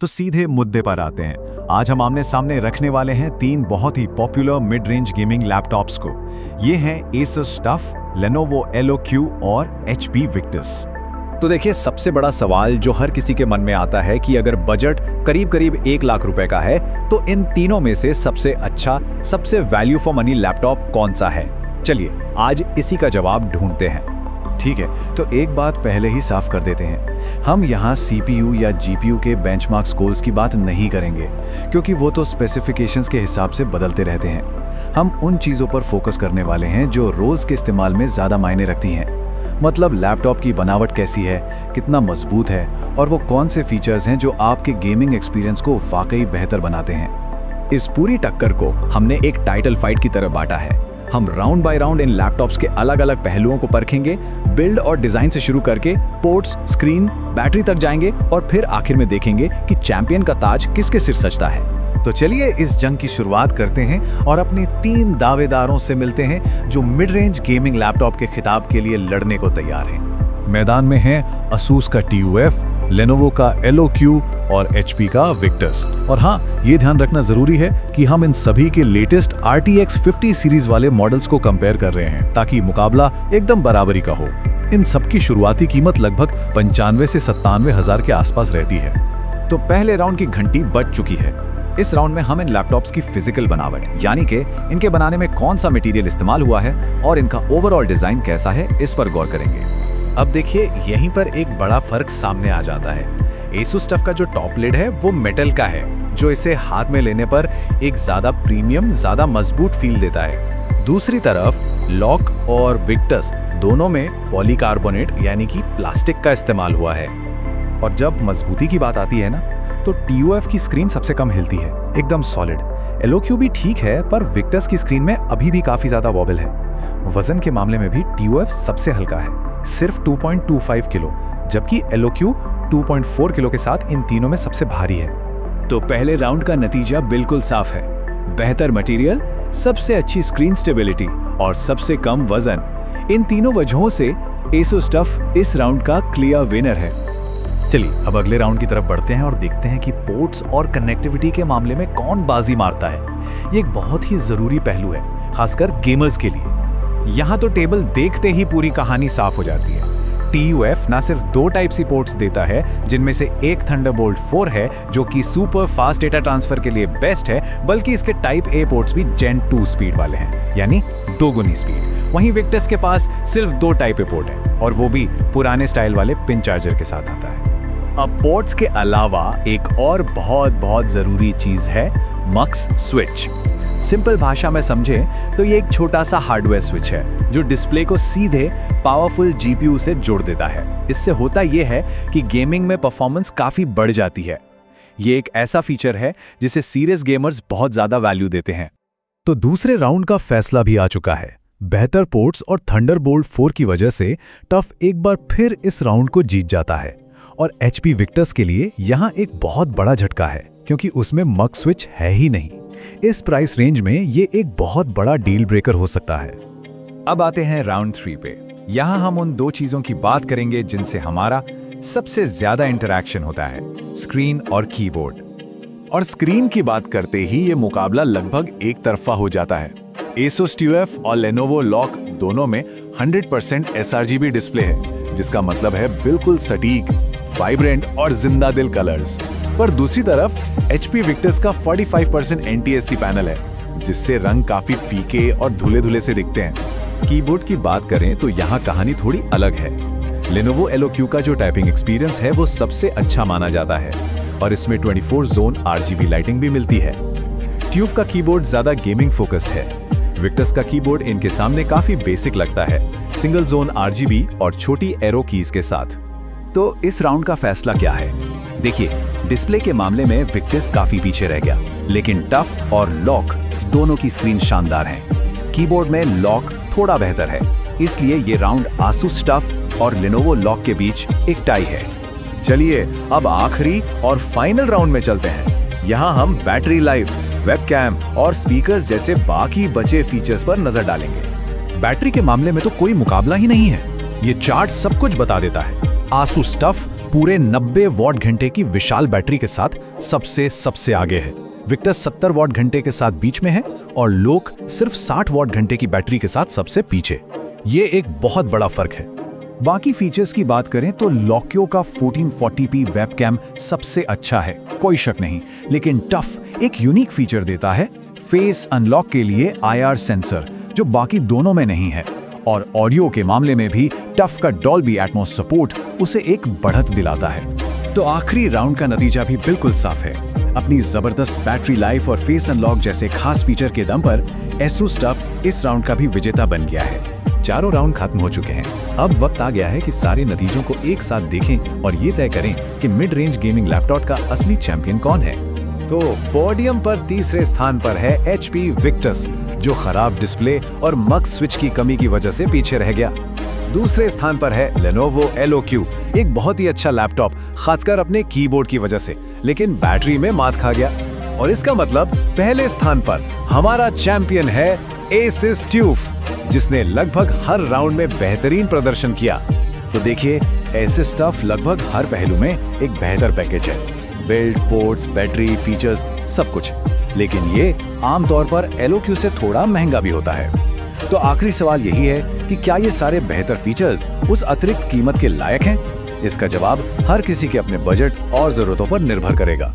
तो सीधे मुद्दे पर आते हैं। आज हम आमने सामने रखने वाले हैं तीन बहुत ही popular mid range gaming laptops को। ये हैं Asus TUF, Lenovo EloQ और HP Victus। तो देखिए, सबसे बड़ा सवाल जो हर किसी के मन में आता है कि अगर बजट करीब करीब 1 लाख रुपए का है तो इन तीनों में से सबसे अच्छा, सबसे वैल्यू फॉर मनी लैपटॉप कौन सा है। चलिए आज इसी का जवाब ढूंढते हैं। ठीक है, तो एक बात पहले ही साफ कर देते हैं, हम यहाँ CPU या GPU के बेंचमार्क स्कोर्स की बात नहीं करेंगे, क्योंकि वो तो स्पेसिफिकेशंस के हिसाब से बदलते रहते हैं। हम उन चीज़ों पर फोकस करने वाले हैं जो रोज़ के इस्तेमाल में ज़्यादा मायने रखती हैं। मतलब लैपटॉप की बनावट कैसी है, कितना मजबूत है और वो कौन से फीचर्स हैं जो आपके गेमिंग एक्सपीरियंस को वाकई बेहतर बनाते हैं। इस पूरी टक्कर को हमने एक टाइटल फाइट की तरह बांटा है। हम round bye round in laptops के अलग अलग पहलुओं को परखेंगे, बिल्ड और डिजाइन से शुरू करके पोर्ट्स, स्क्रीन, बैटरी तक जाएंगे और फिर आखिर में देखेंगे कि चैंपियन का ताज किसके सिर सजता है। तो चलिए इस जंग की शुरुआत करते हैं और अपने 3 दावेदारों से मिलते हैं जो मिड रेंज गेमिंग लैपटॉप के खिताब के लिए लड़ने को तैयार हैं। मैदान में हैं Asus का TUF, Lenovo का EloQ और HP का Victus। और हाँ, ये ध्यान रखना जरूरी है कि हम इन सभी के लेटेस्ट RTX 50 सीरीज वाले मॉडल्स को कंपेयर कर रहे हैं, ताकि मुकाबला एकदम बराबरी का हो। इन सब की शुरुआती कीमत लगभग 95 से 97 हजार के आसपास रहती है। तो पहले राउंड की घंटी बज चुकी है। इस राउंड में हम इन लैपटॉप्स की फिजिकल बनावट, यानी कि इनके बनाने में कौन सा मटेरियल इस्तेमाल हुआ है और इनका ओवरऑल डिजाइन कैसा है, इस पर गौर करेंगे। अब देखिए, यहीं पर एक बड़ा फर्क सामने आ जाता है। Asus TUF का जो टॉप लिड है वो मेटल का है, जो इसे हाथ में लेने पर एक ज्यादा प्रीमियम, ज्यादा मजबूत फील देता है। दूसरी तरफ लॉक और Victus दोनों में पॉलीकार्बोनेट यानी कि प्लास्टिक का इस्तेमाल हुआ है। और जब मजबूती की बात आती है ना, तो TUF की स्क्रीन सबसे कम हिलती है, एकदम सॉलिड। EloQ भी ठीक है, पर Victus की स्क्रीन में अभी भी काफी ज्यादा वॉबल है। वजन के मामले में भी TUF सबसे हल्का है, सिर्फ 2.25 किलो, जबकि EloQ 2.4 किलो के साथ इन तीनों में सबसे भारी है। तो पहले राउंड का नतीजा बिल्कुल साफ है। बेहतर मटेरियल, सबसे अच्छी स्क्रीन स्टेबिलिटी और सबसे कम वजन, इन तीनों वजहों से Asus TUF इस राउंड का क्लियर विनर है। चलिए अब अगले राउंड की तरफ बढ़ते हैं और देखते हैं कि पोर्ट्स और कनेक्टिविटी के मामले में कौन बाजी मारता है। ये एक बहुत ही जरूरी पहलू है, खासकर गेमर्स के लिए। यहाँ तो टेबल देखते ही पूरी कहानी साफ हो जाती है। TUF ना सिर्फ 2 टाइप सी पोर्ट्स देता है, जिनमें से एक थंडरबोल्ट 4 है जो कि सुपर फास्ट डेटा ट्रांसफर के लिए बेस्ट है, बल्कि इसके टाइप A पोर्ट्स भी Gen 2 स्पीड वाले हैं, यानी 2 गुनी स्पीड। वहीं Victus के पास सिर्फ 2 टाइप A पोर्ट है और वो भी पुराने स्टाइल वाले पिन चार्जर के साथ आता है। अब पोर्ट्स के अलावा एक और बहुत जरूरी चीज है मक्स स्विच। सिंपल भाषा में समझें तो ये एक छोटा सा हार्डवेयर स्विच है जो डिस्प्ले को सीधे पावरफुल GPU से जोड़ देता है। इससे होता यह है कि गेमिंग में परफॉर्मेंस काफी बढ़ जाती है। ये एक ऐसा फीचर है जिसे सीरियस गेमर्स बहुत ज्यादा वैल्यू देते हैं। तो दूसरे राउंड का फैसला भी आ चुका है। बेहतर पोर्ट्स और थंडरबोल्ट 4 की वजह से TUF एक बार फिर इस राउंड को जीत जाता है। और HP Victus के लिए यहाँ एक बहुत बड़ा झटका है, क्योंकि उसमें मक्स स्विच है ही नहीं। इस प्राइस रेंज में ये एक बहुत बड़ा डील ब्रेकर हो सकता है। अब आते हैं राउंड 3 पे। यहाँ हम उन 2 चीजों की बात करेंगे जिनसे हमारा सबसे ज्यादा इंटरैक्शन होता है, स्क्रीन और कीबोर्ड। और स्क्रीन की बात करते ही ये मुकाबला लगभग एक तरफा हो जाता है। Asus TUF और Lenovo लॉक दोनों में 100% sRGB डिस्प्ले है, जिसका मतलब है बिल्कुल सटीक, वाइब्रेंट और जिंदा दिल कलर्स। पर दूसरी तरफ HP Victus का 45% NTSC पैनल है, जिससे रंग काफी फीके और धुले-धुले से दिखते हैं। कीबोर्ड की बात करें तो यहाँ कहानी थोड़ी अलग है। Lenovo EloQ का जो टाइपिंग एक्सपीरियंस है वो सबसे अच्छा माना जाता है और इसमें 24 जोन RGB लाइटिंग भी मिलती है। TUF का कीबोर्ड ज्यादा गेमिंग फोकस्ड है। Victus का कीबोर्ड इनके सामने काफी बेसिक लगता है, सिंगल जोन RGB और छोटी एरो कीज के साथ। तो इस राउंड का फैसला क्या है? देखिए, डिस्प्ले के मामले में Victus काफी पीछे रह गया, लेकिन TUF और लॉक दोनों की स्क्रीन शानदार है। कीबोर्ड में लॉक थोड़ा बेहतर है, इसलिए ये राउंड Asus TUF और Lenovo लॉक के बीच एक टाई है। चलिए अब आखिरी और फाइनल राउंड में चलते हैं। यहाँ हम बैटरी लाइफ, वेबकैम और स्पीकर्स जैसे बाकी बचे फीचर्स पर नजर डालेंगे। बैटरी के मामले में तो कोई मुकाबला ही नहीं है। ये चार्ट सब कुछ बता देता है। Asus TUF पूरे 90 वॉट घंटे की विशाल बैटरी के साथ सबसे आगे है। विक्टस 70 वॉट घंटे के साथ बीच में है और लोक सिर्फ 60 वॉट घंटे की बैटरी के साथ सबसे पीछे। ये एक बहुत बड़ा फर्क है। बाकी फीचर्स की बात करें तो लोक्यो का 1440p वेबकैम सबसे अच्छा है, कोई शक नहीं। लेकिन टफ एक यूनिक फीचर देता है, फेस अनलॉक के लिए IR सेंसर, जो बाकी दोनों में नहीं है। और ऑडियो के मामले में भी टफ का डॉल्बी एटमॉस सपोर्ट उसे एक बढ़त दिलाता है। तो आखिरी राउंड का नतीजा भी बिल्कुल साफ है। अपनी जबरदस्त बैटरी लाइफ और फेस अनलॉक जैसे खास फीचर के दम पर एसुस टफ इस राउंड का भी विजेता बन गया है। चारों राउंड खत्म हो चुके हैं। अब वक्त आ गया है कि सारे नतीजों को एक साथ देखें और ये तय करें कि मिड रेंज गेमिंग लैपटॉप का असली चैंपियन कौन है। तो पोडियम पर तीसरे स्थान पर है HP विक्टस, जो खराब डिस्प्ले और मक्स स्विच की कमी की वजह से पीछे रह गया। दूसरे स्थान पर है Lenovo EloQ, एक बहुत ही अच्छा लैपटॉप, खासकर अपने कीबोर्ड की वजह से, लेकिन बैटरी में मात खा गया। और इसका मतलब पहले स्थान पर हमारा चैंपियन है Asus TUF, जिसने लगभग हर राउंड में बेहतरीन प्रदर्शन किया। तो देखिए, Asus TUF लगभग हर पहलू में एक बेहतर पैकेज है, बिल्ड, पोर्ट्स, बैटरी, फीचर्स, सब कुछ। लेकिन ये आमतौर पर EloQ से थोड़ा महंगा भी होता है। तो आखिरी सवाल यही है कि क्या ये सारे बेहतर फीचर्स उस अतिरिक्त कीमत के लायक हैं? इसका जवाब हर किसी के अपने बजट और जरूरतों पर निर्भर करेगा।